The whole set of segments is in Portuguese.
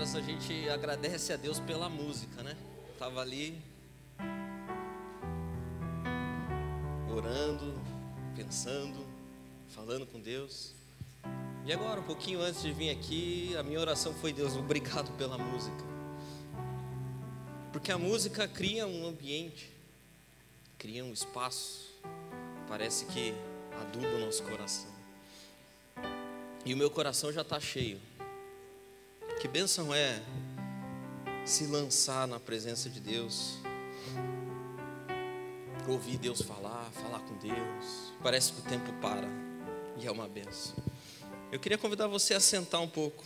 horas a gente agradece a Deus pela música, né? Estava ali orando, pensando, falando com Deus. E agora, um pouquinho antes de vir aqui, a minha oração foi: Deus, obrigado pela música. Porque a música cria um ambiente, cria um espaço, parece que aduba o nosso coração. E o meu coração já está cheio. Que bênção é se lançar na presença de Deus, ouvir Deus falar com Deus. Parece que o tempo para e é uma bênção. Eu queria convidar você a sentar um pouco.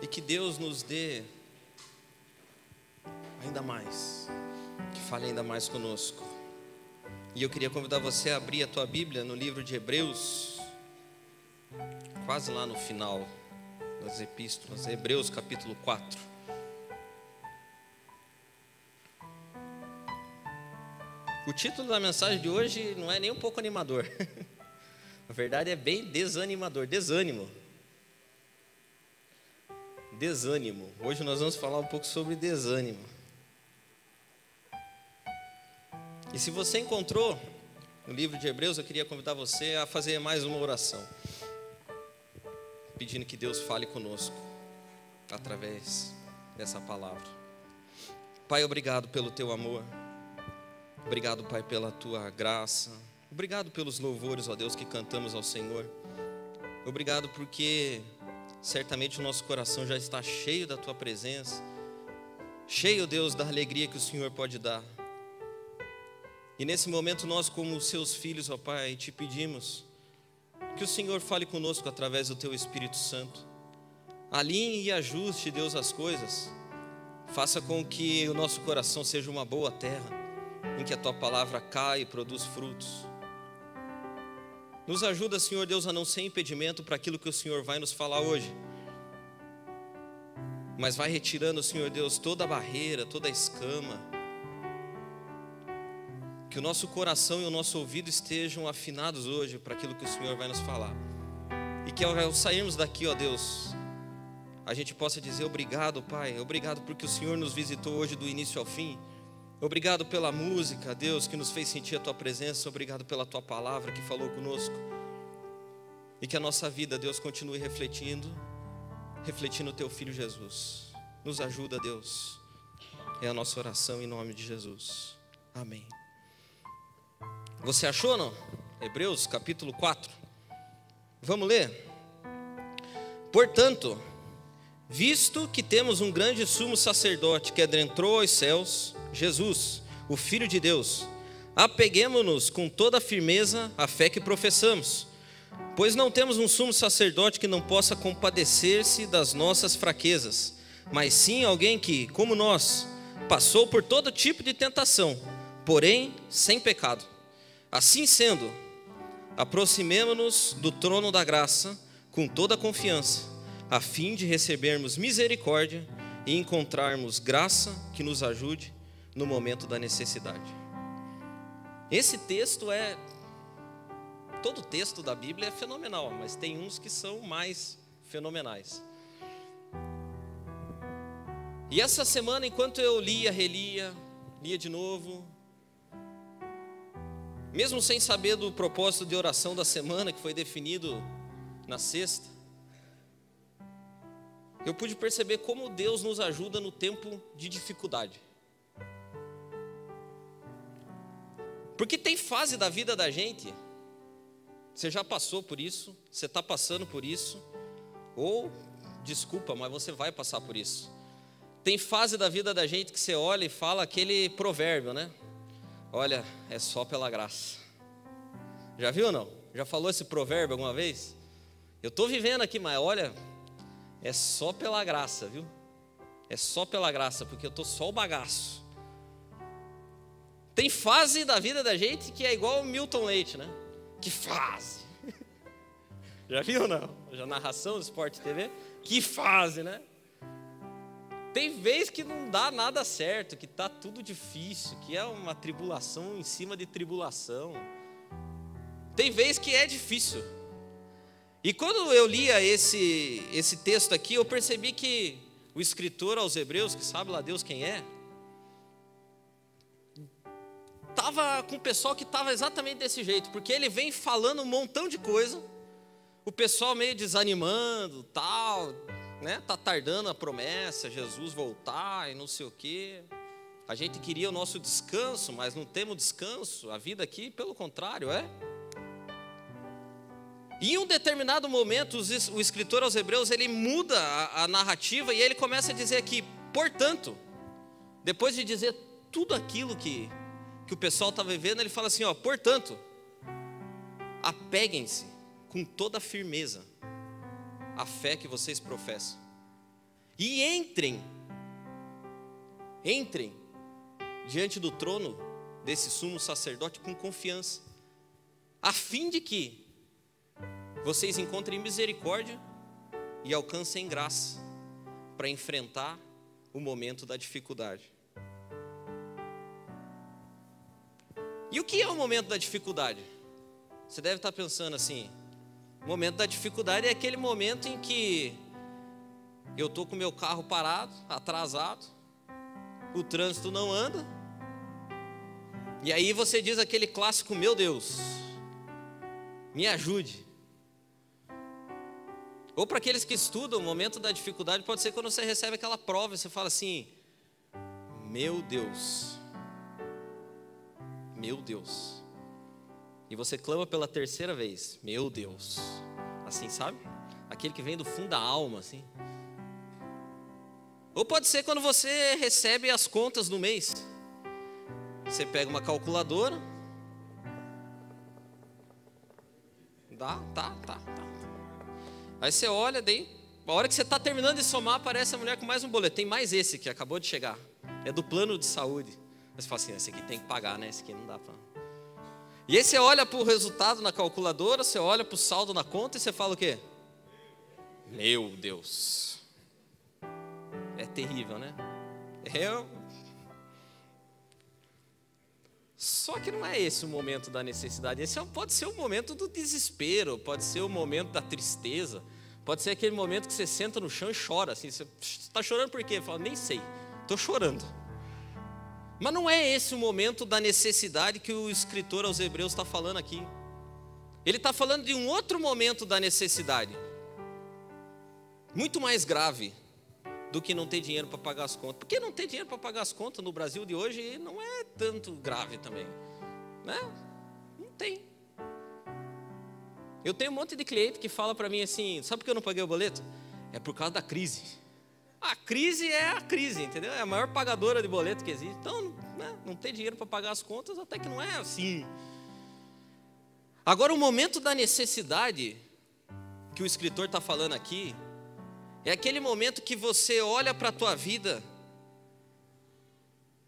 E que Deus nos dê ainda mais, que fale ainda mais conosco. E eu queria convidar você a abrir a tua Bíblia no livro de Hebreus, quase lá no final das epístolas, Hebreus capítulo 4. O título da mensagem de hoje não é nem um pouco animador. Na verdade é bem desanimador, desânimo. Desânimo. Hoje nós vamos falar um pouco sobre desânimo. E se você encontrou no livro de Hebreus, eu queria convidar você a fazer mais uma oração, pedindo que Deus fale conosco através dessa palavra. Pai, obrigado pelo teu amor. Obrigado, Pai, pela tua graça. Obrigado pelos louvores, ó Deus, que cantamos ao Senhor. Obrigado porque certamente o nosso coração já está cheio da tua presença, cheio, Deus, da alegria que o Senhor pode dar. E nesse momento nós, como seus filhos, ó Pai, te pedimos que o Senhor fale conosco através do teu Espírito Santo. Alinhe e ajuste, Deus, as coisas. Faça com que o nosso coração seja uma boa terra, em que a tua palavra cai e produz frutos. Nos ajuda, Senhor Deus, a não ser impedimento para aquilo que o Senhor vai nos falar hoje. Mas vai retirando, Senhor Deus, toda a barreira, toda a escama. Que o nosso coração e o nosso ouvido estejam afinados hoje para aquilo que o Senhor vai nos falar. E que ao sairmos daqui, ó Deus, a gente possa dizer obrigado, Pai. Obrigado porque o Senhor nos visitou hoje do início ao fim. Obrigado pela música, Deus, que nos fez sentir a tua presença. Obrigado pela tua palavra que falou conosco. E que a nossa vida, Deus, continue refletindo o teu Filho Jesus. Nos ajuda, Deus. É a nossa oração em nome de Jesus. Amém. Você achou, não? Hebreus capítulo 4. Vamos ler? Portanto, visto que temos um grande sumo sacerdote que adentrou aos céus, Jesus, o Filho de Deus, apeguemo-nos com toda a firmeza à fé que professamos, pois não temos um sumo sacerdote que não possa compadecer-se das nossas fraquezas, mas sim alguém que, como nós, passou por todo tipo de tentação, porém sem pecado. Assim sendo, aproximemo-nos do trono da graça com toda a confiança, a fim de recebermos misericórdia e encontrarmos graça que nos ajude no momento da necessidade. Esse texto todo texto da Bíblia é fenomenal, mas tem uns que são mais fenomenais. E essa semana, enquanto eu lia de novo, mesmo sem saber do propósito de oração da semana, que foi definido na sexta, eu pude perceber como Deus nos ajuda no tempo de dificuldade. Porque tem fase da vida da gente, você já passou por isso, você está passando por isso, ou, desculpa, mas você vai passar por isso. Tem fase da vida da gente que você olha e fala aquele provérbio, né? Olha, é só pela graça. Já viu ou não? Já falou esse provérbio alguma vez? Eu estou vivendo aqui, mas olha, é só pela graça, viu? É só pela graça, porque eu estou só o bagaço. Tem fase da vida da gente que é igual o Milton Leite, né? Que fase! Já viu ou não? Já narração do Sport TV? Que fase, né? Tem vez que não dá nada certo, que está tudo difícil, que é uma tribulação em cima de tribulação. Tem vez que é difícil. E quando eu lia esse texto aqui, eu percebi que o escritor aos Hebreus, que sabe lá Deus quem é, estava com o pessoal que estava exatamente desse jeito, porque ele vem falando um montão de coisa, o pessoal meio desanimando, tal, né? Tá tardando a promessa, Jesus voltar e não sei o quê. A gente queria o nosso descanso, mas não temos descanso. A vida aqui, pelo contrário, é. E em um determinado momento, o escritor aos Hebreus, ele muda a narrativa e ele começa a dizer aqui, portanto, depois de dizer tudo aquilo que o pessoal estava vivendo, ele fala assim, ó, portanto, apeguem-se com toda a firmeza à fé que vocês professam. E entrem diante do trono desse sumo sacerdote com confiança, a fim de que vocês encontrem misericórdia e alcancem graça para enfrentar o momento da dificuldade. E o que é o momento da dificuldade? Você deve estar pensando assim, o momento da dificuldade é aquele momento em que eu estou com o meu carro parado, atrasado, o trânsito não anda, e aí você diz aquele clássico, meu Deus, me ajude. Ou para aqueles que estudam, o momento da dificuldade pode ser quando você recebe aquela prova e você fala assim, meu Deus, meu Deus. E você clama pela terceira vez, meu Deus. Assim, sabe? Aquele que vem do fundo da alma, assim. Ou pode ser quando você recebe as contas do mês. Você pega uma calculadora. Tá. Aí você olha, daí, a hora que você está terminando de somar, aparece a mulher com mais um boleto. Tem mais esse que acabou de chegar. É do plano de saúde. Aí você fala assim, esse aqui tem que pagar, né? Esse aqui não dá para... E aí você olha para o resultado na calculadora, você olha para o saldo na conta e você fala o quê? Meu Deus. É terrível, né? Só que não é esse o momento da necessidade. Esse pode ser o momento do desespero, pode ser o momento da tristeza, pode ser aquele momento que você senta no chão e chora. Assim, você está chorando por quê? Fala, nem sei, estou chorando. Mas não é esse o momento da necessidade que o escritor aos Hebreus está falando aqui. Ele está falando de um outro momento da necessidade, muito mais grave do que não ter dinheiro para pagar as contas. Porque não ter dinheiro para pagar as contas no Brasil de hoje não é tanto grave também, né? Não tem. Eu tenho um monte de cliente que fala para mim assim, sabe por que eu não paguei o boleto? É por causa da crise. A crise é a crise, entendeu? É a maior pagadora de boleto que existe. Então, né, não ter dinheiro para pagar as contas até que não é assim. Agora, o momento da necessidade que o escritor está falando aqui é aquele momento que você olha para a tua vida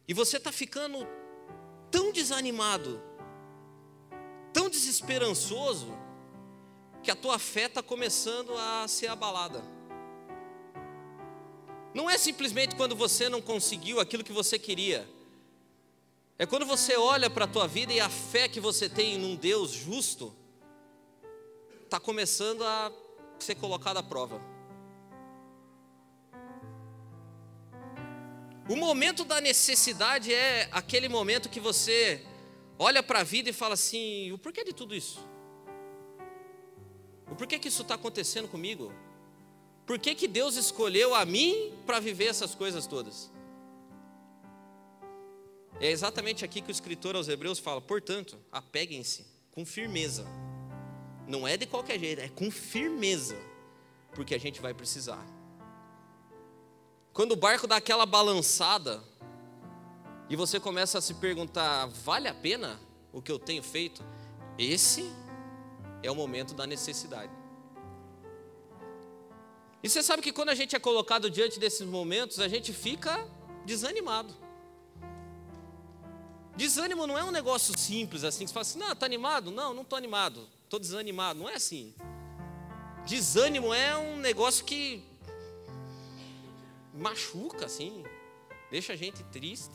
e você está ficando tão desanimado, tão desesperançoso, que a tua fé está começando a ser abalada. Não é simplesmente quando você não conseguiu aquilo que você queria. É quando você olha para a tua vida e a fé que você tem num Deus justo está começando a ser colocada à prova. O momento da necessidade é aquele momento que você olha para a vida e fala assim, o porquê de tudo isso? O porquê que isso está acontecendo comigo? Por que Deus escolheu a mim para viver essas coisas todas? É exatamente aqui que o escritor aos Hebreus fala, portanto, apeguem-se com firmeza. Não é de qualquer jeito, é com firmeza, porque a gente vai precisar. Quando o barco dá aquela balançada e você começa a se perguntar, vale a pena o que eu tenho feito? Esse é o momento da necessidade. E você sabe que quando a gente é colocado diante desses momentos, a gente fica desanimado. Desânimo não é um negócio simples assim, que você fala assim, não, está animado? Não, não estou animado, estou desanimado. Não é assim. Desânimo é um negócio que machuca assim, deixa a gente triste.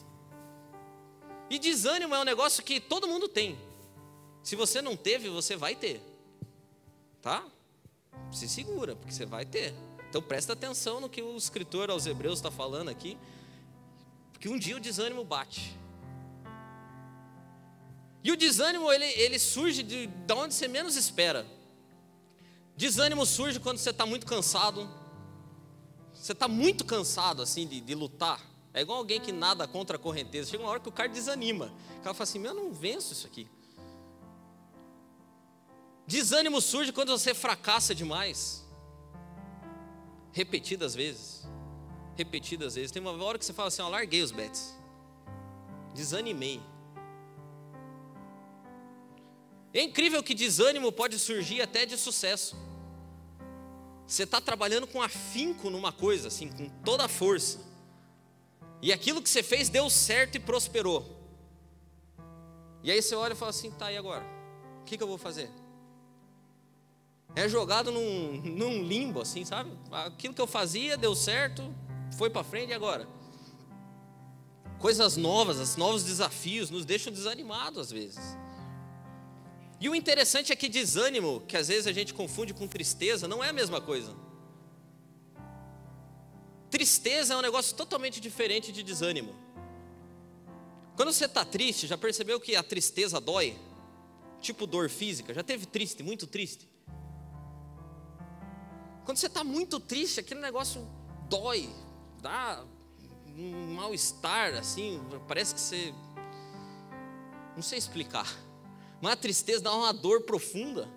E desânimo é um negócio que todo mundo tem. Se você não teve, você vai ter, tá? Se segura, porque você vai ter. Então presta atenção no que o escritor aos Hebreus está falando aqui, porque um dia o desânimo bate. E o desânimo, ele surge de onde você menos espera. Desânimo surge quando você está muito cansado. Você está muito cansado assim de lutar. É igual alguém que nada contra a correnteza. Chega uma hora que o cara desanima. O cara fala assim, eu não venço isso aqui. Desânimo surge quando você fracassa demais. Repetidas vezes. Repetidas vezes. Tem uma hora que você fala assim, larguei os bets. Desanimei. É incrível que desânimo pode surgir até de sucesso. Você está trabalhando com afinco numa coisa, assim, com toda a força. E aquilo que você fez deu certo e prosperou. E aí você olha e fala assim, tá, e agora? O que eu vou fazer? É jogado num limbo, assim, sabe? Aquilo que eu fazia deu certo, foi para frente, e agora? Coisas novas, os novos desafios nos deixam desanimados às vezes. E o interessante é que desânimo, que às vezes a gente confunde com tristeza, não é a mesma coisa. Tristeza é um negócio totalmente diferente de desânimo. Quando você está triste, já percebeu que a tristeza dói? Tipo dor física, já teve triste, muito triste? Quando você está muito triste, aquele negócio dói, dá um mal-estar, assim, parece que você... Não sei explicar. Mas a tristeza dá uma dor profunda.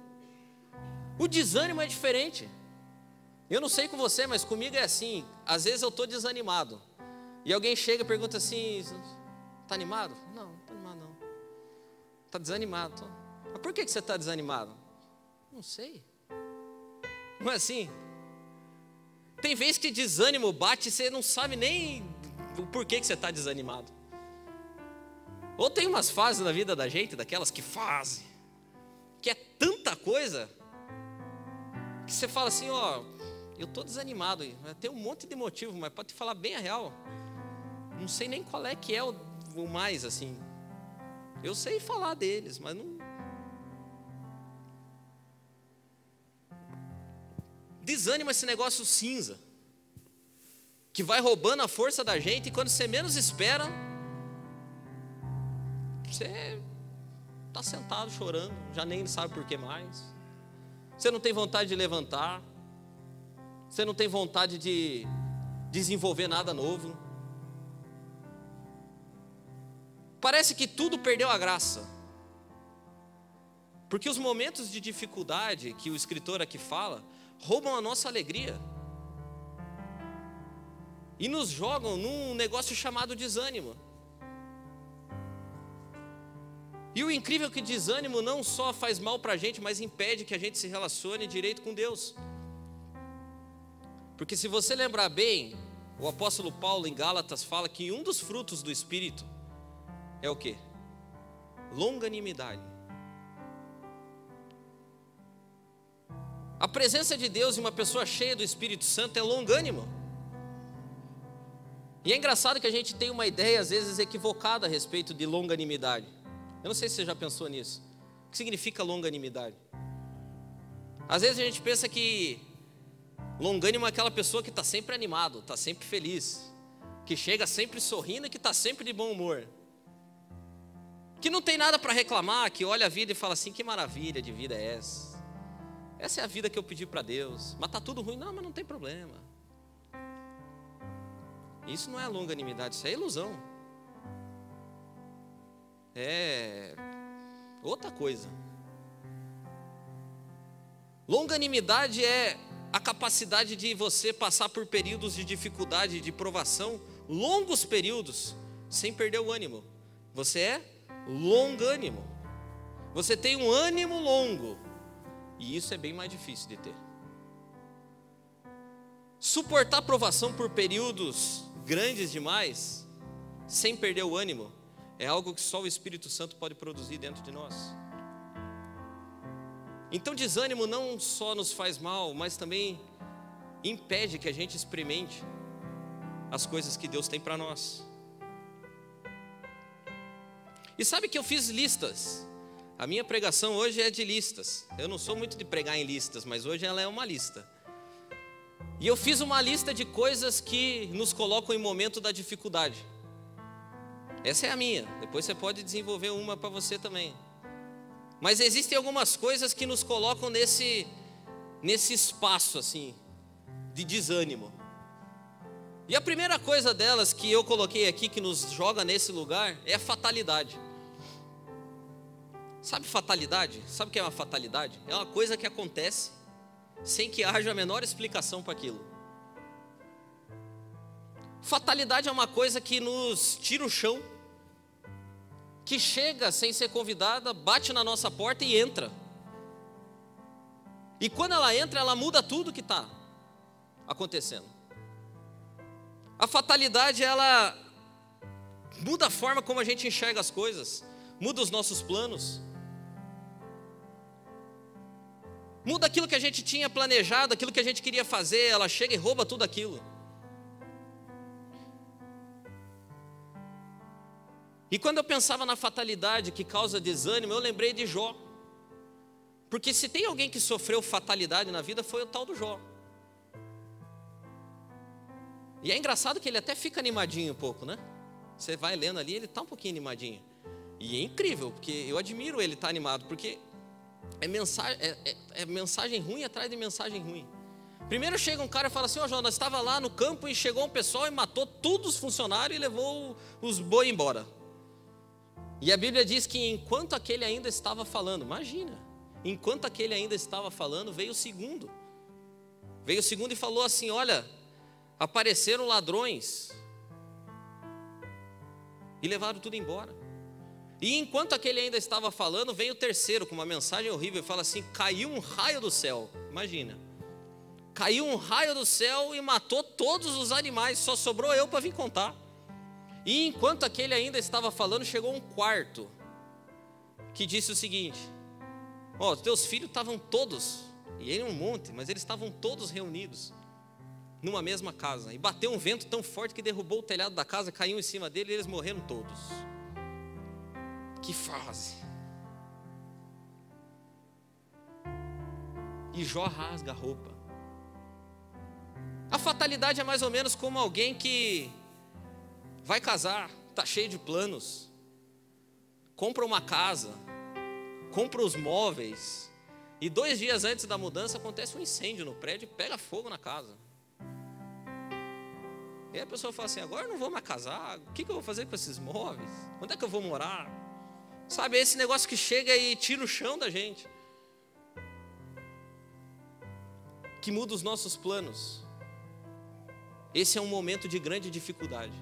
O desânimo é diferente. Eu não sei com você, mas comigo é assim. Às vezes eu estou desanimado. E alguém chega e pergunta assim, está animado? Não, não estou animado não. Está desanimado. Mas por que você está desanimado? Não sei. Não é assim? Tem vezes que desânimo bate e você não sabe nem o porquê que você está desanimado. Ou tem umas fases na vida da gente, daquelas que fazem, que é tanta coisa, que você fala assim, ó, eu estou desanimado, tem um monte de motivo, mas para te falar bem a real, não sei nem qual é que é o mais, assim. Eu sei falar deles, mas não... Desânimo é esse negócio cinza, que vai roubando a força da gente, e quando você menos espera... Você está sentado chorando, já nem sabe por que mais. Você não tem vontade de levantar. Você não tem vontade de desenvolver nada novo. Parece que tudo perdeu a graça. Porque os momentos de dificuldade que o escritor aqui fala, roubam a nossa alegria. E nos jogam num negócio chamado desânimo. E o incrível é que desânimo não só faz mal para a gente, mas impede que a gente se relacione direito com Deus. Porque se você lembrar bem, o apóstolo Paulo em Gálatas fala que um dos frutos do Espírito é o quê? Longanimidade. A presença de Deus em uma pessoa cheia do Espírito Santo é longânimo. E é engraçado que a gente tem uma ideia às vezes equivocada a respeito de longanimidade. Eu não sei se você já pensou nisso. O que significa longanimidade? Às vezes a gente pensa que longânimo é aquela pessoa que está sempre animado, está sempre feliz, que chega sempre sorrindo e que está sempre de bom humor, que não tem nada para reclamar, que olha a vida e fala assim, que maravilha de vida é essa? Essa é a vida que eu pedi para Deus. Mas está tudo ruim? Não, mas não tem problema. Isso não é longanimidade, isso é ilusão. É outra coisa. Longanimidade é a capacidade de você passar por períodos de dificuldade, de provação, longos períodos, sem perder o ânimo. Você é longânimo. Você tem um ânimo longo. E isso é bem mais difícil de ter. Suportar provação por períodos grandes demais, sem perder o ânimo, é algo que só o Espírito Santo pode produzir dentro de nós. Então desânimo não só nos faz mal, mas também impede que a gente experimente as coisas que Deus tem para nós. E sabe que eu fiz listas. A minha pregação hoje é de listas. Eu não sou muito de pregar em listas, mas hoje ela é uma lista. E eu fiz uma lista de coisas que nos colocam em momento da dificuldade. Essa é a minha. Depois você pode desenvolver uma para você também. Mas existem algumas coisas que nos colocam nesse espaço assim, de desânimo. E a primeira coisa delas que eu coloquei aqui, que nos joga nesse lugar, é a fatalidade. Sabe fatalidade? Sabe o que é uma fatalidade? É uma coisa que acontece sem que haja a menor explicação para aquilo. Fatalidade é uma coisa que nos tira o chão, que chega sem ser convidada, bate na nossa porta e entra. E quando ela entra, ela muda tudo que está acontecendo. A fatalidade, ela muda a forma como a gente enxerga as coisas, muda os nossos planos, muda aquilo que a gente tinha planejado, aquilo que a gente queria fazer, ela chega e rouba tudo aquilo. E quando eu pensava na fatalidade que causa desânimo, eu lembrei de Jó. Porque se tem alguém que sofreu fatalidade na vida, foi o tal do Jó. E é engraçado que ele até fica animadinho um pouco, né? Você vai lendo ali, ele está um pouquinho animadinho. E é incrível, porque eu admiro ele estar animado, porque é mensagem ruim atrás de mensagem ruim. Primeiro chega um cara e fala assim: ó, Jó, nós estava lá no campo e chegou um pessoal e matou todos os funcionários e levou os boi embora. E a Bíblia diz que enquanto aquele ainda estava falando, imagina, enquanto aquele ainda estava falando, veio o segundo. Veio o segundo e falou assim: olha, apareceram ladrões e levaram tudo embora. E enquanto aquele ainda estava falando, veio o terceiro com uma mensagem horrível e fala assim: caiu um raio do céu. Imagina, caiu um raio do céu e matou todos os animais, só sobrou eu para vir contar. E enquanto aquele ainda estava falando, chegou um quarto que disse o seguinte: ó, os teus filhos estavam todos, e ele um monte, mas eles estavam todos reunidos numa mesma casa, e bateu um vento tão forte que derrubou o telhado da casa, caiu em cima dele e eles morreram todos. Que fase! E Jó rasga a roupa. A fatalidade é mais ou menos como alguém que vai casar, está cheio de planos, compra uma casa, compra os móveis, e 2 dias antes da mudança acontece um incêndio no prédio e pega fogo na casa. E aí a pessoa fala assim: agora eu não vou mais casar, o que eu vou fazer com esses móveis? Onde é que eu vou morar? Sabe, é esse negócio que chega e tira o chão da gente, que muda os nossos planos. Esse é um momento de grande dificuldade.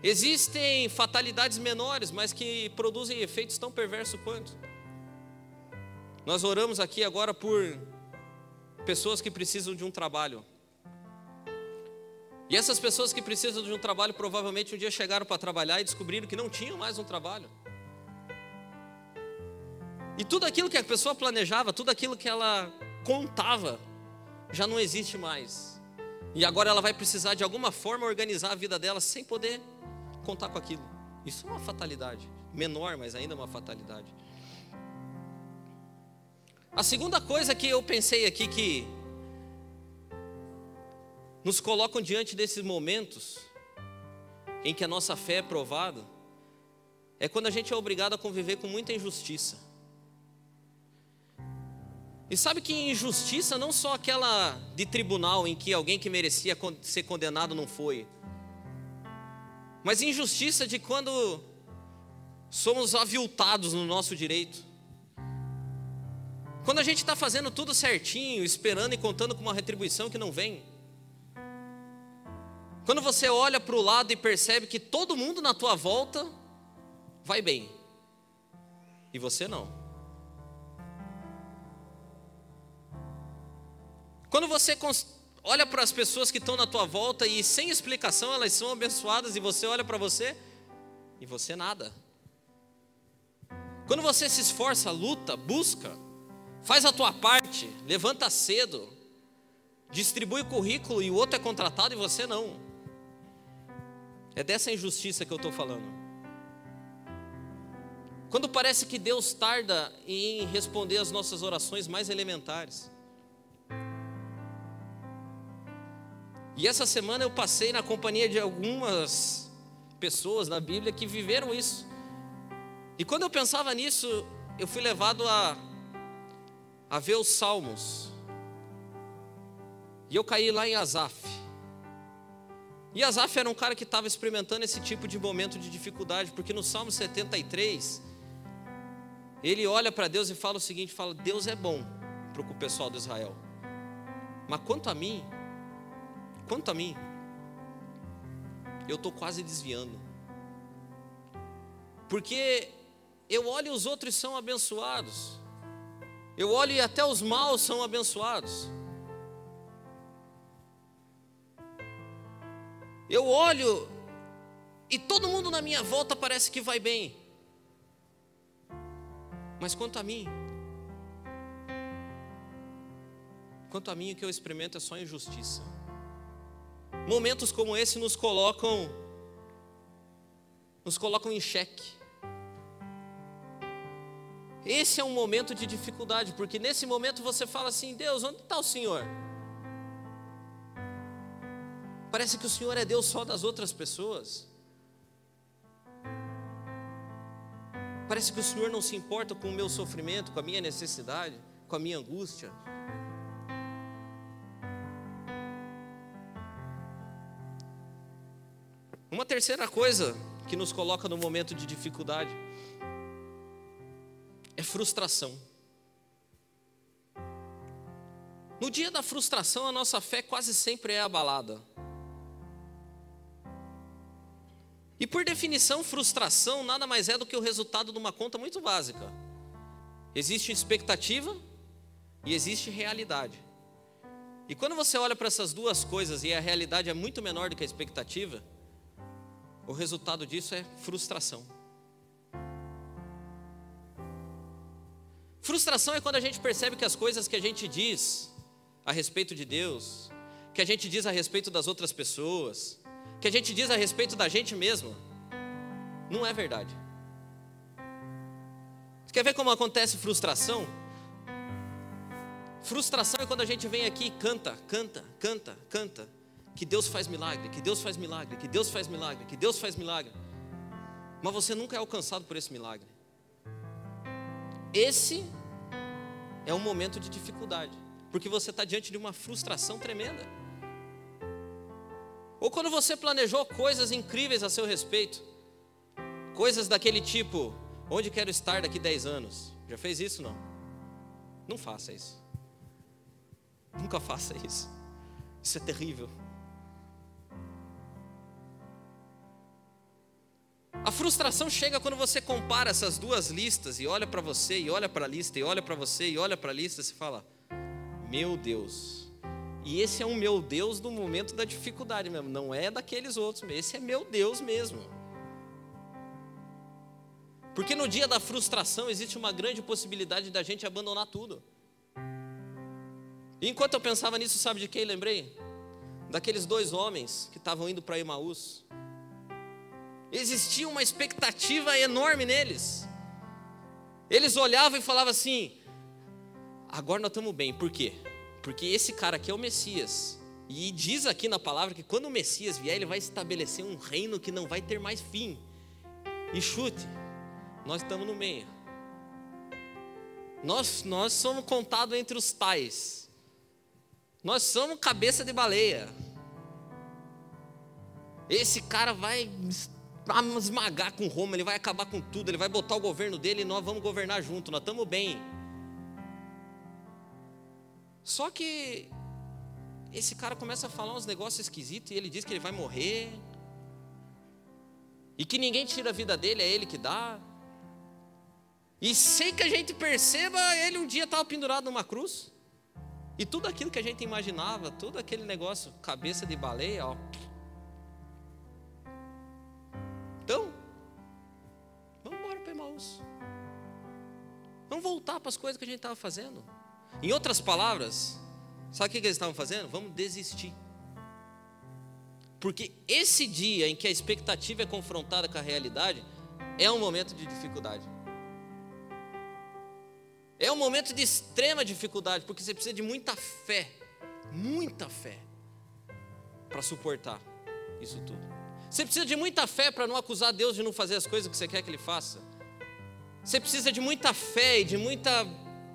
Existem fatalidades menores, mas que produzem efeitos tão perversos quanto. Nós oramos aqui agora por pessoas que precisam de um trabalho. E essas pessoas que precisam de um trabalho provavelmente um dia chegaram para trabalhar e descobriram que não tinham mais um trabalho. E tudo aquilo que a pessoa planejava, tudo aquilo que ela contava, já não existe mais. E agora ela vai precisar de alguma forma organizar a vida dela sem poder contar com aquilo. Isso é uma fatalidade, menor, mas ainda uma fatalidade. A segunda coisa que eu pensei aqui que nos colocam diante desses momentos em que a nossa fé é provada, é quando a gente é obrigado a conviver com muita injustiça. E sabe que injustiça não só aquela de tribunal em que alguém que merecia ser condenado não foi, mas injustiça de quando somos aviltados no nosso direito. Quando a gente está fazendo tudo certinho, esperando e contando com uma retribuição que não vem. Quando você olha para o lado e percebe que todo mundo na tua volta vai bem, e você não. Quando você olha para as pessoas que estão na tua volta e sem explicação elas são abençoadas, e você olha para você e você nada. Quando você se esforça, luta, busca, faz a tua parte, levanta cedo, distribui currículo e o outro é contratado e você não. É dessa injustiça que eu estou falando. Quando parece que Deus tarda em responder as nossas orações mais elementares. E essa semana eu passei na companhia de algumas pessoas na Bíblia que viveram isso. E quando eu pensava nisso, eu fui levado a ver os Salmos. E eu caí lá em Asaf. E Asaf era um cara que estava experimentando esse tipo de momento de dificuldade, porque no Salmo 73, ele olha para Deus e fala o seguinte, fala, Deus é bom para o pessoal de Israel. Mas quanto a mim, eu estou quase desviando. Porque eu olho e os outros são abençoados. Eu olho e até os maus são abençoados. Eu olho e todo mundo na minha volta parece que vai bem. Mas quanto a mim, o que eu experimento é só injustiça. Momentos como esse nos colocam em xeque. Esse é um momento de dificuldade, porque nesse momento você fala assim, Deus, onde está o Senhor? Parece que o Senhor é Deus só das outras pessoas. Parece que o Senhor não se importa com o meu sofrimento, com a minha necessidade, com a minha angústia. Uma terceira coisa que nos coloca no momento de dificuldade é frustração. No dia da frustração, a nossa fé quase sempre é abalada. E por definição, frustração nada mais é do que o resultado de uma conta muito básica. Existe expectativa e existe realidade. E quando você olha para essas duas coisas e a realidade é muito menor do que a expectativa, o resultado disso é frustração. Frustração é quando a gente percebe que as coisas que a gente diz a respeito de Deus, que a gente diz a respeito das outras pessoas, que a gente diz a respeito da gente mesmo, não é verdade. Você quer ver como acontece frustração? Frustração é quando a gente vem aqui e canta, que Deus faz milagre, que Deus faz milagre, que Deus faz milagre, que Deus faz milagre. Mas você nunca é alcançado por esse milagre. Esse é um momento de dificuldade, porque você está diante de uma frustração tremenda. Ou quando você planejou coisas incríveis a seu respeito, coisas daquele tipo, onde quero estar daqui 10 anos? Já fez isso? Não? Não faça isso. Nunca faça isso. Isso é terrível. A frustração chega quando você compara essas duas listas e olha para você, e olha para a lista, e olha para você, e olha para a lista, e você fala, meu Deus. E esse é um meu Deus do momento da dificuldade mesmo, não é daqueles outros, esse é meu Deus mesmo. Porque no dia da frustração existe uma grande possibilidade da gente abandonar tudo. E enquanto eu pensava nisso, sabe de quem lembrei? Daqueles 2 homens que estavam indo para Emaús. Existia uma expectativa enorme neles. Eles olhavam e falavam assim, agora nós estamos bem, por quê? Porque esse cara aqui é o Messias. E diz aqui na palavra que quando o Messias vier, ele vai estabelecer um reino que não vai ter mais fim. E chute, nós estamos no meio. Nós somos contados entre os tais. Nós somos cabeça de baleia. Esse cara vai esmagar com Roma, ele vai acabar com tudo, ele vai botar o governo dele e nós vamos governar junto, nós estamos bem. Só que esse cara começa a falar uns negócios esquisitos e ele diz que ele vai morrer e que ninguém tira a vida dele, é ele que dá. E sem que a gente perceba, ele um dia estava pendurado numa cruz. E tudo aquilo que a gente imaginava, todo aquele negócio, cabeça de baleia, ó. Então, vamos embora para Emaús. Vamos voltar para as coisas que a gente estava fazendo. Em outras palavras, Sabe o que eles estavam fazendo? Vamos desistir. Porque esse dia em que a expectativa é confrontada com a realidade é um momento de dificuldade. É um momento de extrema dificuldade, porque você precisa de muita fé para suportar isso tudo. Você precisa de muita fé para não acusar Deus de não fazer as coisas que você quer que Ele faça. Você precisa de muita fé e de muita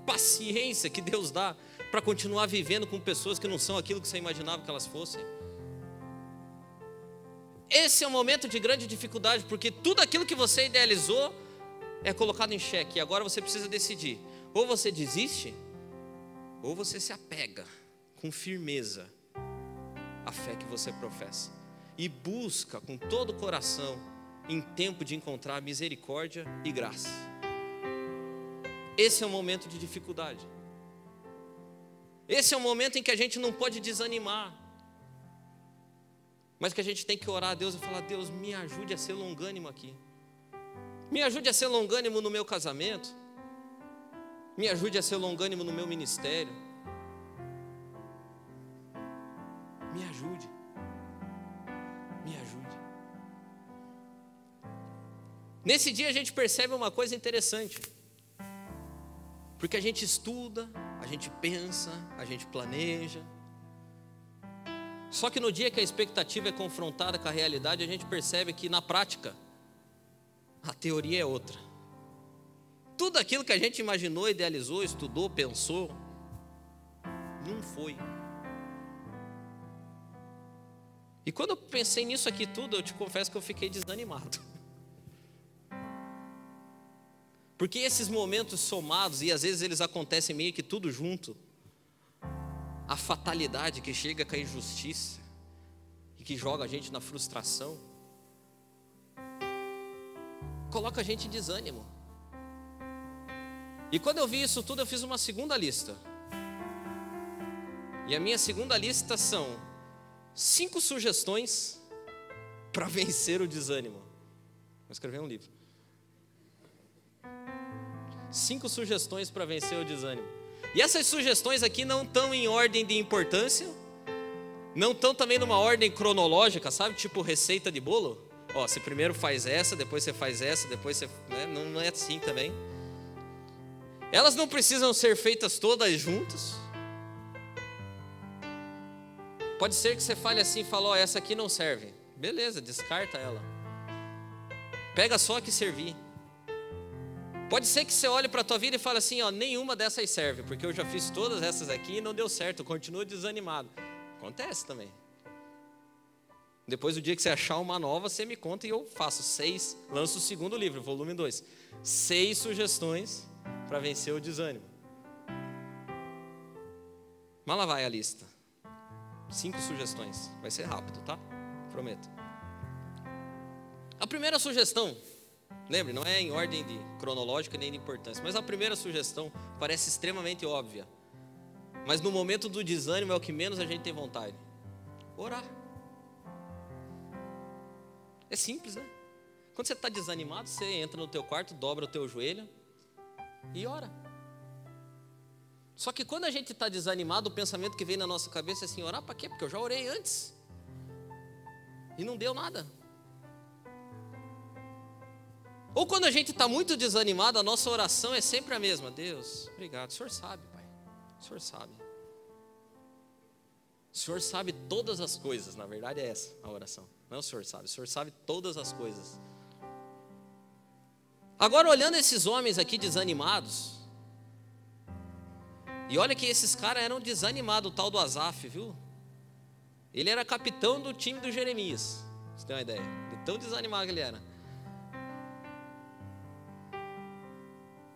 paciência que Deus dá para continuar vivendo com pessoas que não são aquilo que você imaginava que elas fossem. Esse é um momento de grande dificuldade, porque tudo aquilo que você idealizou é colocado em xeque. E agora você precisa decidir: ou você desiste, ou você se apega com firmeza à fé que você professa e busca com todo o coração em tempo de encontrar misericórdia e graça. Esse é um momento de dificuldade. Esse é um momento em que a gente não pode desanimar, mas que a gente tem que orar a Deus e falar: Deus, me ajude a ser longânimo aqui. Me ajude a ser longânimo no meu casamento. Me ajude a ser longânimo no meu ministério. Me ajude. Me ajude. Nesse dia a gente percebe uma coisa interessante. Porque a gente estuda, a gente pensa, a gente planeja. Só que no dia que a expectativa é confrontada com a realidade, a gente percebe que na prática, a teoria é outra. Tudo aquilo que a gente imaginou, idealizou, estudou, pensou, não foi. E quando eu pensei nisso aqui tudo, eu te confesso que eu fiquei desanimado. Porque esses momentos somados, e às vezes eles acontecem meio que tudo junto, a fatalidade que chega com a injustiça e que joga a gente na frustração, coloca a gente em desânimo. E quando eu vi isso tudo, eu fiz uma segunda lista. E a minha segunda lista são 5 sugestões para vencer o desânimo. Vou escrever um livro. 5 sugestões para vencer o desânimo. E essas sugestões aqui não estão em ordem de importância, não estão também numa ordem cronológica, sabe? Tipo receita de bolo. Ó, você primeiro faz essa, depois você faz essa, depois você... Né? Não é assim também. Elas não precisam ser feitas todas juntas. Pode ser que você fale assim, fala: ó, essa aqui não serve. Beleza, descarta ela. Pega só a que servir. Pode ser que você olhe para a tua vida e fale assim: ó, nenhuma dessas serve, porque eu já fiz todas essas aqui e não deu certo, eu continuo desanimado. Acontece também. Depois do dia que você achar uma nova, você me conta e eu faço 6, lanço o segundo livro, volume 2. 6 sugestões para vencer o desânimo. Mas lá vai a lista. 5 sugestões. Vai ser rápido, tá? Prometo. A primeira sugestão, lembre, não é em ordem de cronológica nem de importância, mas a primeira sugestão parece extremamente óbvia. Mas no momento do desânimo é o que menos a gente tem vontade. Orar. É simples, né? Quando você está desanimado, você entra no teu quarto, dobra o teu joelho e ora. Só que quando a gente está desanimado, o pensamento que vem na nossa cabeça é assim: orar para quê? Porque eu já orei antes e não deu nada. Ou quando a gente está muito desanimado, a nossa oração é sempre a mesma: Deus, obrigado, o Senhor sabe, Pai, o Senhor sabe. O Senhor sabe todas as coisas, na verdade é essa a oração. Não é o Senhor sabe todas as coisas. Agora, olhando esses homens aqui desanimados, e olha que esses caras eram desanimados, o tal do Asaf, viu? Ele era capitão do time do Jeremias, você tem uma ideia de tão desanimado que ele era.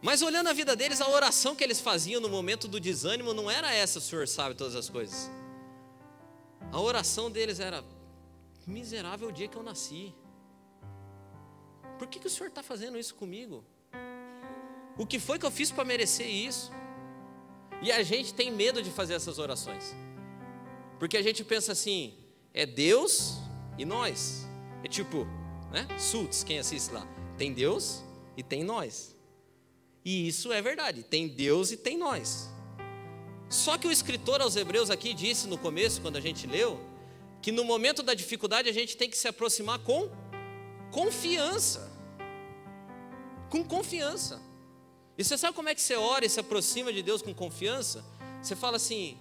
Mas olhando a vida deles, a oração que eles faziam no momento do desânimo não era essa: o Senhor sabe todas as coisas. A oração deles era: miserável dia que eu nasci. Por que o Senhor está fazendo isso comigo? O que foi que eu fiz para merecer isso? E a gente tem medo de fazer essas orações, porque a gente pensa assim: é Deus e nós. É tipo, né? Suits, quem assiste lá, tem Deus e tem nós. E isso é verdade, tem Deus e tem nós. Só que o escritor aos Hebreus aqui disse no começo, quando a gente leu, que no momento da dificuldade a gente tem que se aproximar com confiança. Com confiança. E você sabe como é que você ora e se aproxima de Deus com confiança? Você fala assim: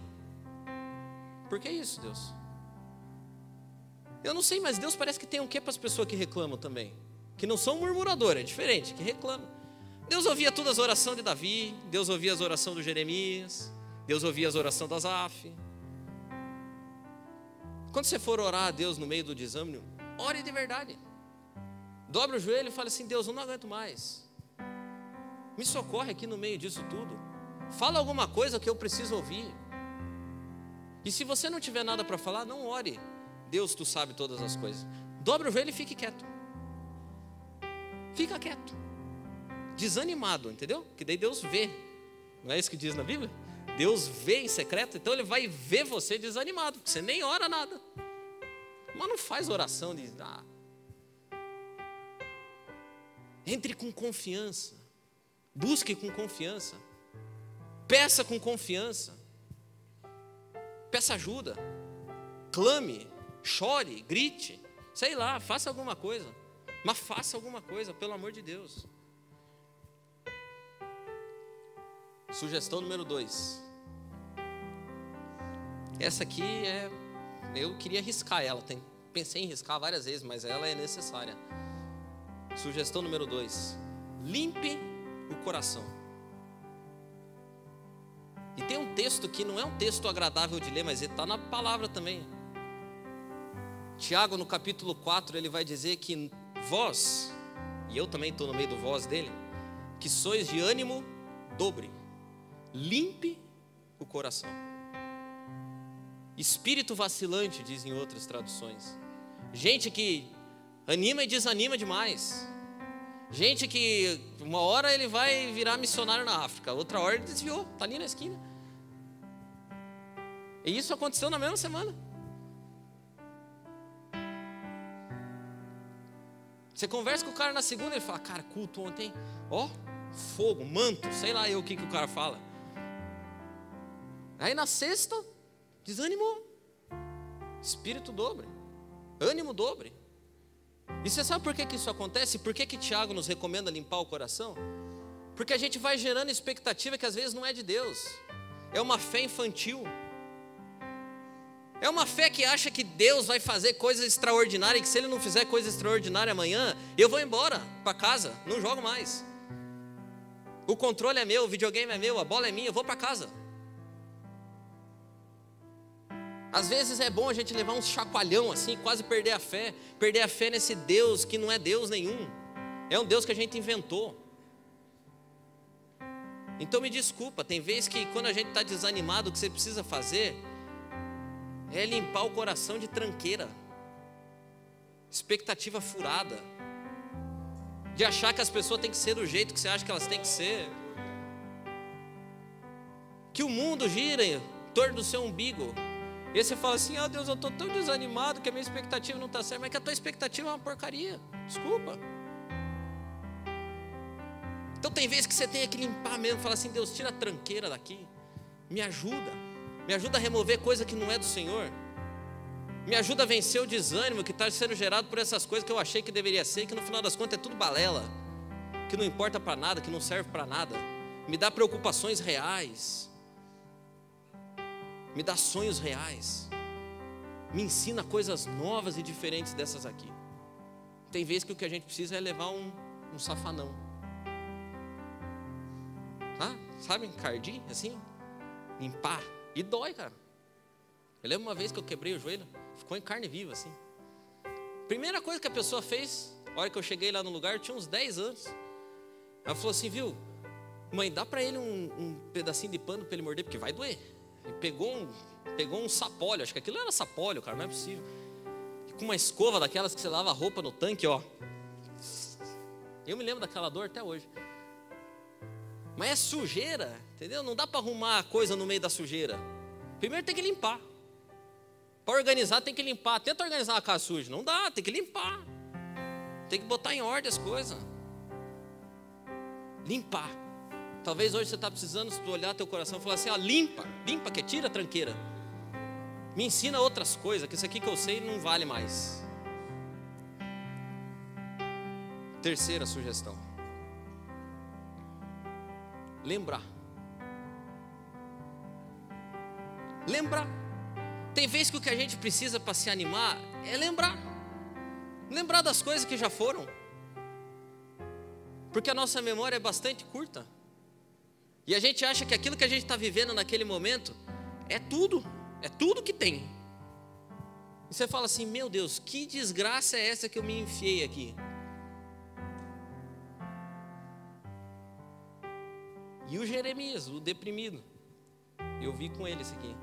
por que isso, Deus? Eu não sei, mas Deus parece que tem um quê para as pessoas que reclamam também, que não são murmuradores, é diferente, que reclamam. Deus ouvia todas as orações de Davi, Deus ouvia as orações do Jeremias, Deus ouvia as orações das Asaf. Quando você for orar a Deus no meio do desânimo, ore de verdade. Dobre o joelho e fale assim: Deus, eu não aguento mais. Me socorre aqui no meio disso tudo. Fala alguma coisa que eu preciso ouvir. E se você não tiver nada para falar, não ore. Deus, tu sabe todas as coisas. Dobre o joelho e fique quieto. Fica quieto. Desanimado, entendeu? Que daí Deus vê. Não é isso que diz na Bíblia? Deus vê em secreto, então Ele vai ver você desanimado, porque você nem ora nada. Mas não faz oração de... Entre com confiança. Busque com confiança. Peça com confiança. Peça ajuda. Clame, chore, grite. Sei lá, faça alguma coisa. Mas faça alguma coisa, pelo amor de Deus. Sugestão número 2. Essa aqui eu queria riscar ela. Pensei em riscar várias vezes, mas ela é necessária. Sugestão número 2. Limpe o coração. E tem um texto que não é um texto agradável de ler, mas ele está na palavra também. Tiago, no capítulo 4, ele vai dizer que vós, e eu também estou no meio do vós dele, que sois de ânimo dobre. Limpe o coração. Espírito vacilante, dizem outras traduções. Gente que anima e desanima demais. Gente que uma hora ele vai virar missionário na África, outra hora ele desviou, está ali na esquina. E isso aconteceu na mesma semana. Você conversa com o cara na segunda, ele fala: cara, culto ontem, ó, fogo, manto, sei lá eu o que o cara fala. Aí na sexta, desanimou. Espírito dobre, ânimo dobre. E você sabe por que isso acontece? Por que Tiago nos recomenda limpar o coração? Porque a gente vai gerando expectativa que às vezes não é de Deus. É uma fé infantil. É uma fé que acha que Deus vai fazer coisas extraordinárias, e que se Ele não fizer coisa extraordinária amanhã, eu vou embora para casa, não jogo mais. O controle é meu, o videogame é meu, a bola é minha, eu vou para casa. Às vezes é bom a gente levar um chacoalhão assim, quase perder a fé nesse Deus que não é Deus nenhum, é um Deus que a gente inventou. Então me desculpa, tem vezes que quando a gente está desanimado, o que você precisa fazer é limpar o coração de tranqueira, expectativa furada, de achar que as pessoas têm que ser do jeito que você acha que elas têm que ser, que o mundo gira em torno do seu umbigo. E aí você fala assim: ah, Deus, eu estou tão desanimado que a minha expectativa não está certa. Mas que a tua expectativa é uma porcaria, desculpa. Então tem vezes que você tem que limpar mesmo, falar assim: Deus, tira a tranqueira daqui, me ajuda a remover coisa que não é do Senhor, me ajuda a vencer o desânimo que está sendo gerado por essas coisas que eu achei que deveria ser, que no final das contas é tudo balela, que não importa para nada, que não serve para nada. Me dá preocupações reais, me dá sonhos reais, me ensina coisas novas e diferentes dessas aqui. Tem vezes que o que a gente precisa é levar um safanão, tá? Sabe, encardir assim, limpar. E dói, cara. Eu lembro uma vez que eu quebrei o joelho, ficou em carne viva assim. Primeira coisa que a pessoa fez, a hora que eu cheguei lá no lugar, eu tinha uns 10 anos. Ela falou assim: viu, mãe, dá pra ele um pedacinho de pano pra ele morder, porque vai doer. Ele pegou um sapólio, acho que aquilo era sapólio, cara, não é possível. E com uma escova daquelas que você lava a roupa no tanque, ó. Eu me lembro daquela dor até hoje. Mas é sujeira, entendeu? Não dá para arrumar a coisa no meio da sujeira. Primeiro tem que limpar. Para organizar tem que limpar. Tenta organizar uma casa suja, não dá, tem que limpar. Tem que botar em ordem as coisas. Limpar. Talvez hoje você está precisando, se tu olhar teu coração e falar assim, ó, limpa, que tira a tranqueira. Me ensina outras coisas, que isso aqui que eu sei não vale mais. Terceira sugestão. Lembrar. Lembrar. Tem vezes que o que a gente precisa para se animar é lembrar. Lembrar das coisas que já foram. Porque a nossa memória é bastante curta. E a gente acha que aquilo que a gente está vivendo naquele momento é tudo que tem. E você fala assim, meu Deus, que desgraça é essa que eu me enfiei aqui? E o Jeremias, o deprimido, eu vi com ele isso aqui.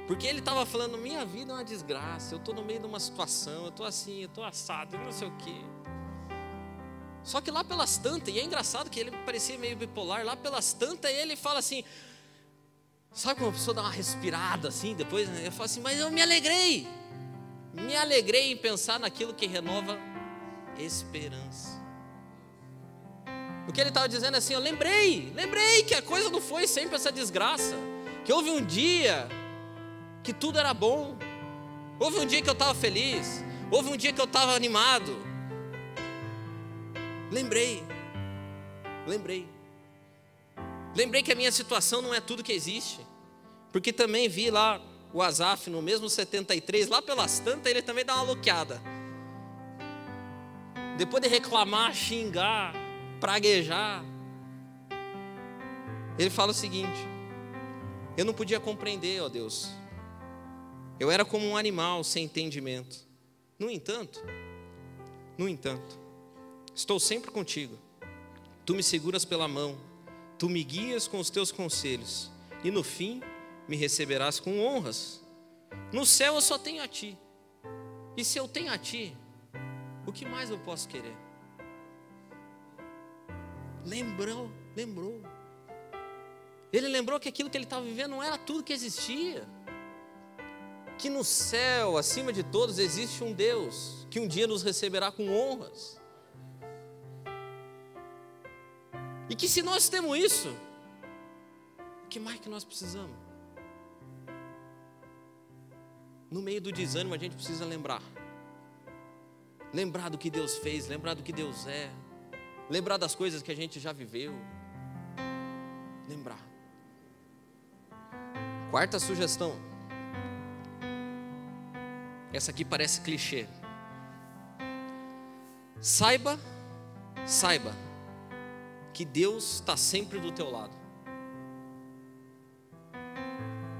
Porque ele estava falando, minha vida é uma desgraça, eu estou no meio de uma situação, eu estou assim, eu estou assado, eu não sei o quê. Só que lá pelas tantas, e é engraçado que ele parecia meio bipolar, lá pelas tantas ele fala assim, sabe quando a pessoa dá uma respirada assim, depois eu falo assim, mas eu me alegrei em pensar naquilo que renova esperança. O que ele estava dizendo é assim, eu lembrei que a coisa não foi sempre essa desgraça, que houve um dia que tudo era bom, houve um dia que eu estava feliz, houve um dia que eu estava animado. Lembrei que a minha situação não é tudo que existe, porque também vi lá o Asaf no mesmo 73, lá pelas tantas ele também dá uma loqueada, depois de reclamar, xingar, praguejar, ele fala o seguinte, eu não podia compreender, ó Deus, eu era como um animal sem entendimento, no entanto, estou sempre contigo, tu me seguras pela mão, tu me guias com os teus conselhos, e no fim me receberás com honras. No céu eu só tenho a ti, e se eu tenho a ti, o que mais eu posso querer? Lembrou. Ele lembrou que aquilo que ele estava vivendo não era tudo que existia, que no céu, acima de todos, existe um Deus, que um dia nos receberá com honras. E que se nós temos isso, o que mais que nós precisamos? No meio do desânimo a gente precisa lembrar. Lembrar do que Deus fez, lembrar do que Deus é. Lembrar das coisas que a gente já viveu. Lembrar. Quarta sugestão. Essa aqui parece clichê. Saiba que Deus está sempre do teu lado.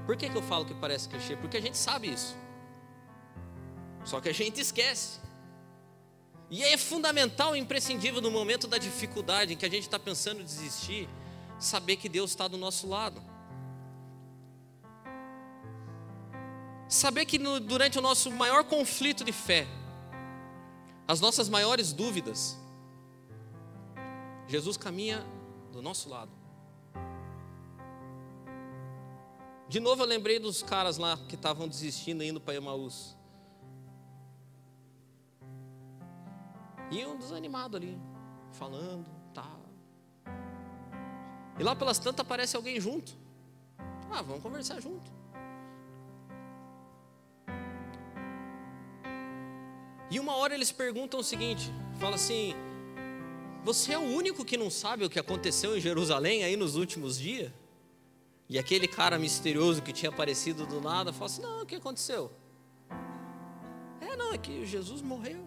Por que eu falo que parece clichê? Porque a gente sabe isso, só que a gente esquece. E é fundamental e imprescindível no momento da dificuldade em que a gente está pensando em desistir, saber que Deus está do nosso lado. Saber que durante o nosso maior conflito de fé, as nossas maiores dúvidas, Jesus caminha do nosso lado. De novo eu lembrei dos caras lá que estavam desistindo, indo para Emaús. Iam desanimados ali, falando, tá. E lá pelas tantas aparece alguém junto. Vamos conversar junto. E uma hora eles perguntam o seguinte, fala assim, você é o único que não sabe o que aconteceu em Jerusalém aí nos últimos dias? E aquele cara misterioso que tinha aparecido do nada, fala assim, não, o que aconteceu? É que Jesus morreu.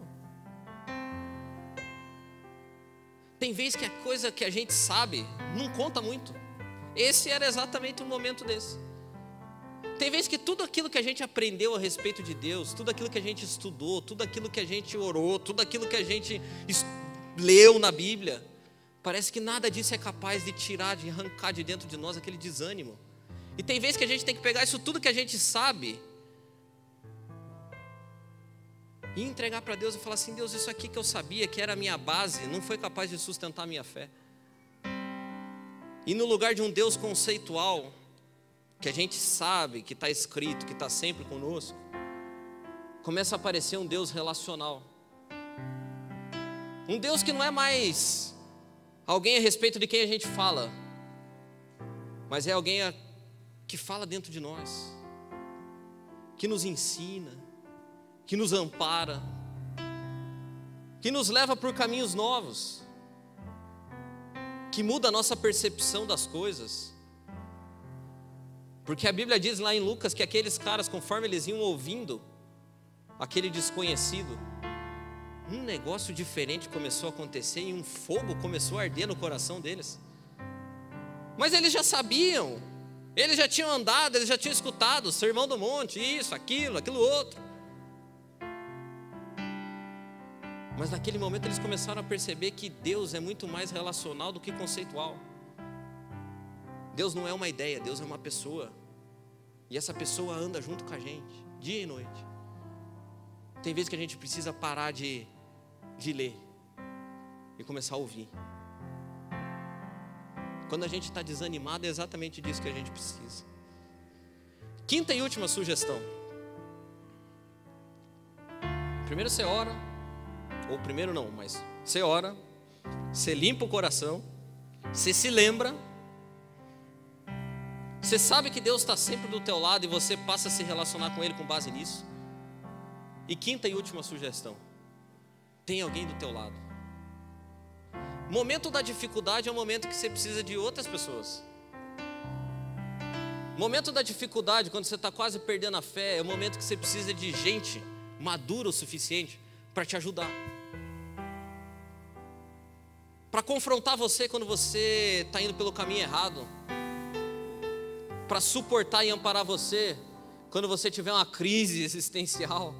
Tem vezes que a coisa que a gente sabe não conta muito. Esse era exatamente um momento desse. Tem vezes que tudo aquilo que a gente aprendeu a respeito de Deus, tudo aquilo que a gente estudou, tudo aquilo que a gente orou, tudo aquilo que a gente leu na Bíblia, parece que nada disso é capaz de tirar, de arrancar de dentro de nós aquele desânimo. E tem vezes que a gente tem que pegar isso tudo que a gente sabe e entregar para Deus e falar assim, Deus, isso aqui que eu sabia que era a minha base, não foi capaz de sustentar a minha fé. E no lugar de um Deus conceitual, que a gente sabe que está escrito, que está sempre conosco, começa a aparecer um Deus relacional. Um Deus que não é mais alguém a respeito de quem a gente fala, mas é alguém que fala dentro de nós, que nos ensina, que nos ampara, que nos leva por caminhos novos, que muda a nossa percepção das coisas. Porque a Bíblia diz lá em Lucas que aqueles caras, conforme eles iam ouvindo aquele desconhecido, um negócio diferente começou a acontecer e um fogo começou a arder no coração deles. Mas eles já sabiam, eles já tinham andado, eles já tinham escutado o Sermão do Monte, isso, aquilo outro. Mas naquele momento eles começaram a perceber que Deus é muito mais relacional do que conceitual. Deus não é uma ideia, Deus é uma pessoa. E essa pessoa anda junto com a gente, dia e noite. Tem vezes que a gente precisa parar de ler e começar a ouvir. Quando a gente está desanimado, é exatamente disso que a gente precisa. Quinta e última sugestão. Primeiro você ora, ou primeiro não, mas você ora, você limpa o coração, você se lembra, você sabe que Deus está sempre do teu lado e você passa a se relacionar com Ele com base nisso. E quinta e última sugestão, tem alguém do teu lado. Momento da dificuldade é um momento que você precisa de outras pessoas. Momento da dificuldade, quando você está quase perdendo a fé, é o momento que você precisa de gente madura o suficiente para te ajudar, para confrontar você quando você está indo pelo caminho errado, para suportar e amparar você quando você tiver uma crise existencial,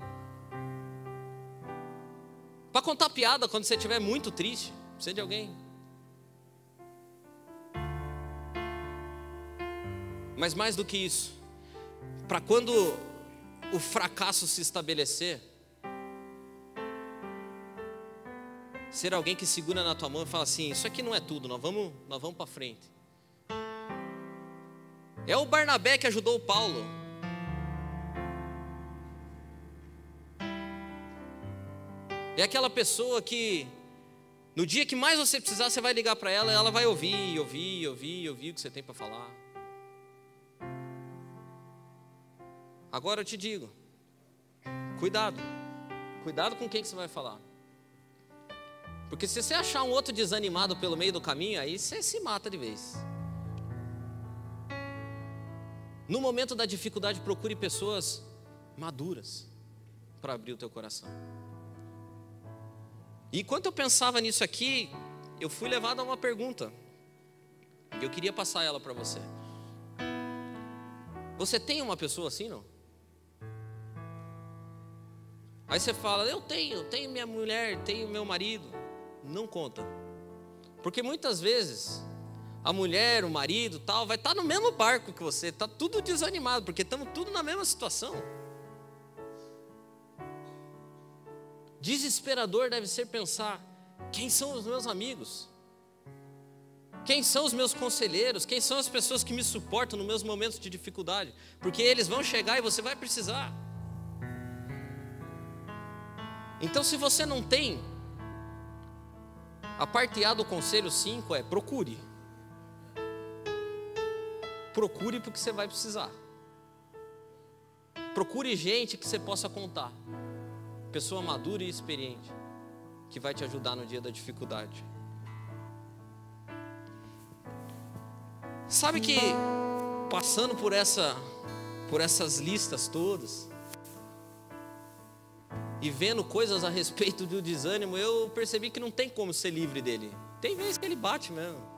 para contar piada quando você estiver muito triste. Precisa de alguém. Mas mais do que isso, para quando o fracasso se estabelecer, ser alguém que segura na tua mão e fala assim: isso aqui não é tudo, nós vamos para frente. É o Barnabé que ajudou o Paulo. É aquela pessoa que no dia que mais você precisar, você vai ligar para ela e ela vai ouvir o que você tem para falar. Agora eu te digo, cuidado com quem que você vai falar. Porque se você achar um outro desanimado pelo meio do caminho, aí você se mata de vez. No momento da dificuldade, procure pessoas maduras para abrir o teu coração. E enquanto eu pensava nisso aqui, eu fui levado a uma pergunta. E eu queria passar ela para você. Você tem uma pessoa assim, não? Aí você fala: eu tenho minha mulher, tenho meu marido. Não conta. Porque muitas vezes a mulher, o marido, tal, vai estar no mesmo barco que você, está tudo desanimado, porque estamos tudo na mesma situação. Desesperador deve ser pensar: quem são os meus amigos? Quem são os meus conselheiros? Quem são as pessoas que me suportam nos meus momentos de dificuldade? Porque eles vão chegar e você vai precisar. Então, se você não tem, a parte A do conselho 5 é: procure. Procure porque você vai precisar. Procure gente que você possa contar. Pessoa madura e experiente, que vai te ajudar no dia da dificuldade. Sabe que passando por essas listas todas e vendo coisas a respeito do desânimo, eu percebi que não tem como ser livre dele. Tem vezes que ele bate mesmo.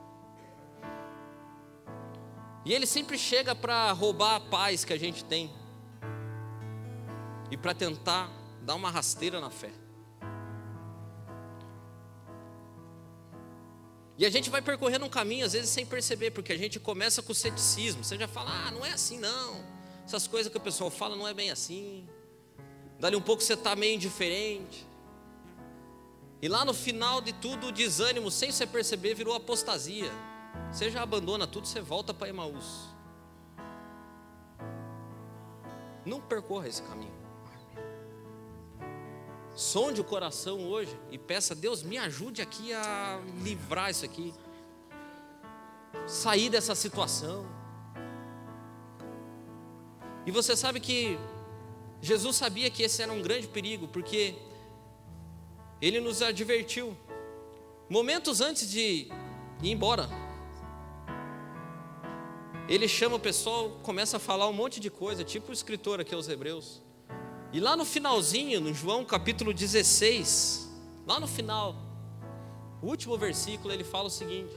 E ele sempre chega para roubar a paz que a gente tem e para tentar dar uma rasteira na fé. E a gente vai percorrendo um caminho, às vezes sem perceber, porque a gente começa com o ceticismo. Você já fala: não é assim não. Essas coisas que o pessoal fala não é bem assim. Dali um pouco você está meio indiferente. E lá no final de tudo, o desânimo, sem você perceber, virou apostasia. Você já abandona tudo, você volta para Emaús. Não percorra esse caminho. Sonde o coração hoje e peça: Deus, me ajude aqui a livrar isso aqui, sair dessa situação. E você sabe que Jesus sabia que esse era um grande perigo, porque Ele nos advertiu momentos antes de ir embora. Ele chama o pessoal, começa a falar um monte de coisa, tipo o escritor aqui aos Hebreus. E lá no finalzinho, no João capítulo 16, lá no final, o último versículo, ele fala o seguinte: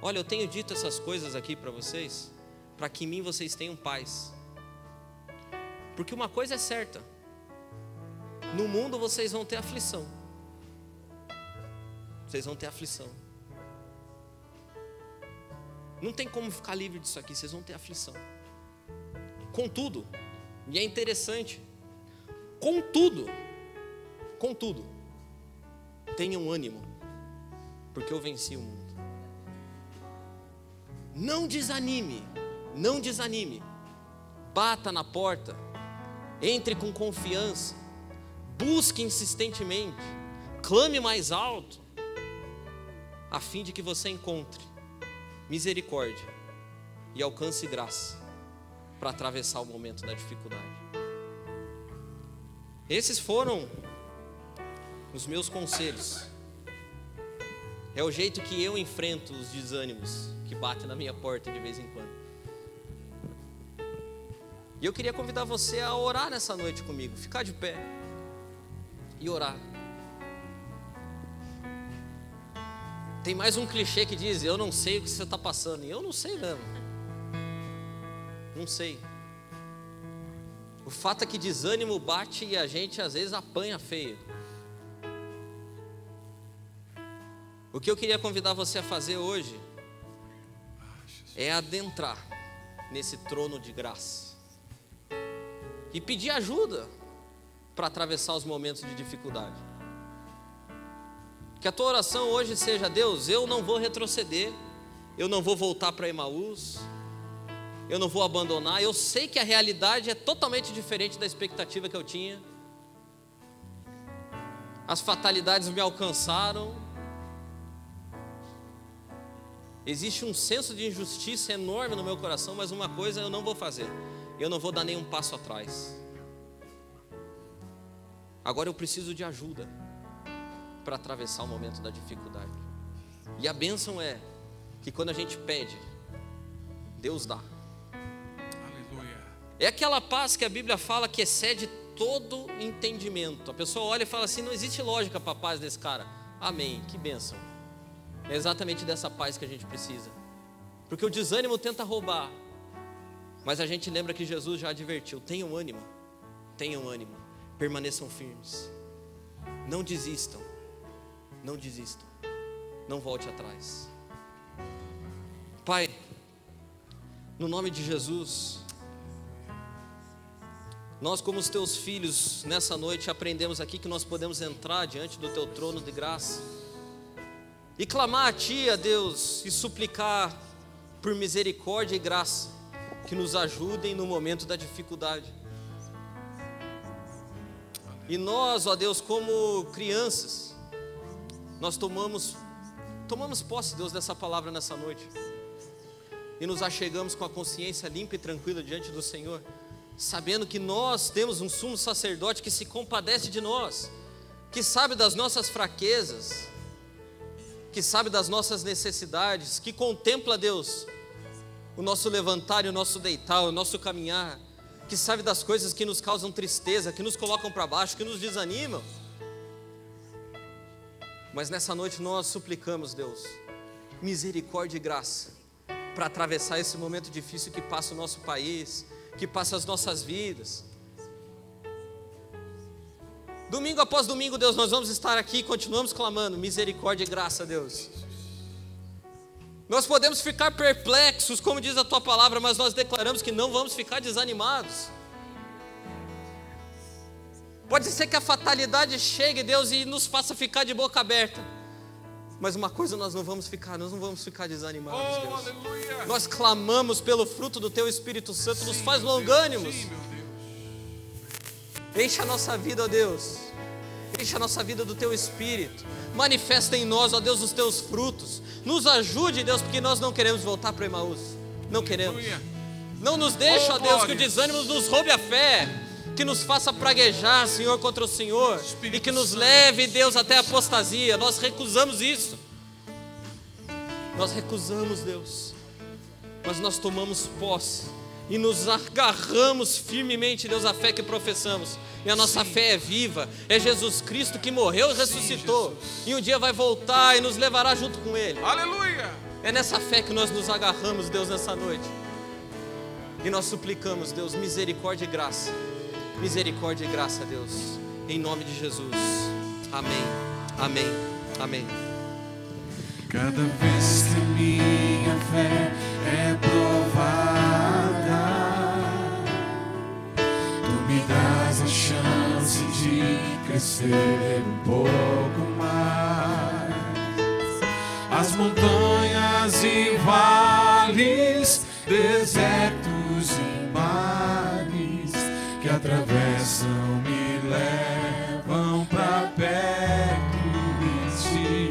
olha, eu tenho dito essas coisas aqui para vocês, para que em mim vocês tenham paz. Porque uma coisa é certa: no mundo vocês vão ter aflição. Vocês vão ter aflição. Não tem como ficar livre disso aqui, vocês vão ter aflição. Contudo, e é interessante, contudo, tenham ânimo, porque eu venci o mundo. Não desanime, não desanime. Bata na porta, entre com confiança, busque insistentemente, clame mais alto, a fim de que você encontre misericórdia e alcance graça para atravessar o momento da dificuldade. Esses foram os meus conselhos. É o jeito que eu enfrento os desânimos que batem na minha porta de vez em quando. E eu queria convidar você a orar nessa noite comigo, ficar de pé e orar. Tem mais um clichê que diz: eu não sei o que você está passando. E eu não sei mesmo. Não sei. O fato é que desânimo bate e a gente às vezes apanha feio. O que eu queria convidar você a fazer hoje é adentrar nesse trono de graça e pedir ajuda para atravessar os momentos de dificuldade. Que a tua oração hoje seja: Deus, eu não vou retroceder, eu não vou voltar para Emaús, eu não vou abandonar. Eu sei que a realidade é totalmente diferente da expectativa que eu tinha. As fatalidades me alcançaram. Existe um senso de injustiça enorme no meu coração, mas uma coisa eu não vou fazer: eu não vou dar nenhum passo atrás. Agora eu preciso de ajuda para atravessar o momento da dificuldade. E a bênção é que quando a gente pede, Deus dá. Aleluia. É aquela paz que a Bíblia fala que excede todo entendimento. A pessoa olha e fala assim: não existe lógica para a paz desse cara. Amém, que bênção. É exatamente dessa paz que a gente precisa. Porque o desânimo tenta roubar, mas a gente lembra que Jesus já advertiu: tenham ânimo, permaneçam firmes, não desistam, não volte atrás. Pai, no nome de Jesus, nós como os teus filhos nessa noite aprendemos aqui que nós podemos entrar diante do teu trono de graça e clamar a Ti, a Deus, e suplicar por misericórdia e graça que nos ajudem no momento da dificuldade. E nós, ó Deus, como crianças, nós tomamos posse, Deus, dessa palavra nessa noite e nos achegamos com a consciência limpa e tranquila diante do Senhor, sabendo que nós temos um sumo sacerdote que se compadece de nós, que sabe das nossas fraquezas, que sabe das nossas necessidades, que contempla, Deus, o nosso levantar e o nosso deitar, o nosso caminhar, que sabe das coisas que nos causam tristeza, que nos colocam para baixo, que nos desanimam. Mas nessa noite nós suplicamos, Deus, misericórdia e graça para atravessar esse momento difícil que passa o nosso país, que passa as nossas vidas. Domingo após domingo, Deus, nós vamos estar aqui e continuamos clamando misericórdia e graça, Deus. Nós podemos ficar perplexos, como diz a Tua palavra, mas nós declaramos que não vamos ficar desanimados. Pode ser que a fatalidade chegue, Deus, e nos faça ficar de boca aberta, mas uma coisa nós não vamos ficar desanimados, Deus. Aleluia. Nós clamamos pelo fruto do Teu Espírito Santo, nos faz longânimos. Sim, meu Deus. Enche a nossa vida, ó Deus, enche a nossa vida do Teu Espírito, manifesta em nós, ó Deus, os Teus frutos, nos ajude, Deus, porque nós não queremos voltar para Emaús, não queremos. Aleluia. Não nos deixe, ó Oh, Deus, que o glória. desânimo nos roube a fé, que nos faça praguejar, Senhor, contra o Senhor, e que nos leve, Deus, até a apostasia. Nós recusamos isso. Nós recusamos, Deus, mas nós tomamos posse e nos agarramos firmemente, Deus, a fé que professamos. E a nossa fé é viva, é Jesus Cristo que morreu e ressuscitou, e um dia vai voltar e nos levará junto com Ele. Aleluia. É nessa fé que nós nos agarramos, Deus, nessa noite. E nós suplicamos, Deus, misericórdia e graça. Misericórdia e graça, Deus, em nome de Jesus. Amém, amém, amém. Cada vez que minha fé é provada, tu me dás a chance de crescer um pouco mais. As montanhas e vales, desertos e mares que atravessam me levam pra perto de ti.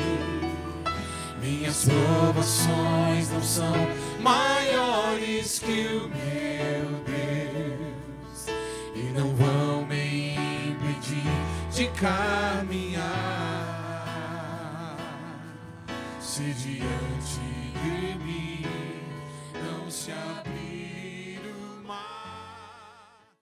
Minhas provações não são maiores que o meu Deus e não vão me impedir de caminhar. Se diante de mim não se abrir